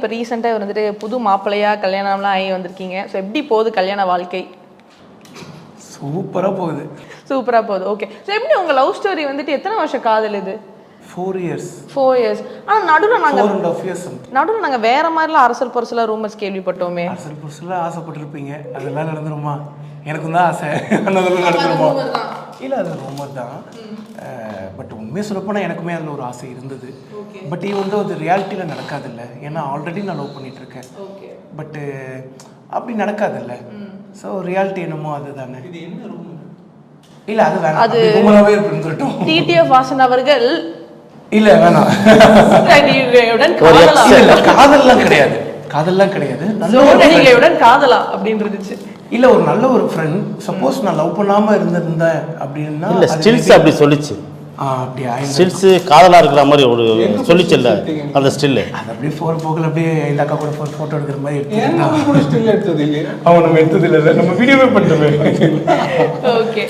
இப்போ ரீசெண்டாக வந்துட்டு புது மாப்பிள்ளையாக கல்யாணம்லாம் ஆகி வந்திருக்கீங்க. ஸோ எப்படி போகுது கல்யாண வாழ்க்கை? சூப்பராக போகுது. சூப்பராக போகுது. ஓகே. ஸோ எப்படி உங்கள் லவ் ஸ்டோரி வந்துட்டு எத்தனை வருஷம் காதல் இது? 4 years. 4 years. ஆனால் நடுவில் நாங்கள் 4.5 years. நடுவில் நாங்கள் வேற மாதிரிலாம் அரசல் பொரசலாக ரூமர்ஸ் கேள்விப்பட்டோமே. அரசல் பொரசலாக ஆசைப்பட்டிருப்பீங்க, அதெல்லாம் நடந்துருமா? எனக்கும் தான் ஆசை, அதெல்லாம் நடந்துருமா? இல்லை, அது ரூமர் தான். பட் உண்மையாக சொல்லப்போனால் எனக்குமே அதில் ஒரு ஆசை இருந்தது. பட் இது வந்து அது ரியாலிட்டியில் நடக்காதில்ல. ஏன்னா ஆல்ரெடி நான் லவ் பண்ணிகிட்ருக்கேன். பட்டு அப்படி நடக்காதில்ல. ஸோ ரியாலிட்டி என்னமோ அதுதானே. இது என்ன ரூமர்? இல்லை, அது வேணாம், அது ரூமராகவே இருந்துட்டோம். டிடிஎஃப் வாசன் அவர்கள் இல்லை வேணாம், காதல்லாம் கிடையாது, காதல்லாம் கிடையாது, காதலா அப்படின்றது. இல்லை, ஒரு நல்ல ஒரு ஃப்ரெண்ட். சப்போஸ் நான் லவ் பண்ணாமல் இருந்திருந்தேன் அப்படின்னா இல்லை, ஸ்டில்ஸ் அப்படி சொல்லிச்சு. அப்படியா? ஸ்டில்ஸ் காதலாக இருக்கிற மாதிரி ஒரு சொல்லிச்சுல்ல அந்த ஸ்டில்லு. அது அப்படியே போகில் அப்படியே இந்த அக்கா கூட ஃபோட்டோ எடுக்கிற மாதிரி எடுத்து ஸ்டில் எடுத்தது இல்லையா? அவன் நம்ம எடுத்தது இல்லை, நம்ம வீடியோவே பண்ணிட்டோமே. ஓகே.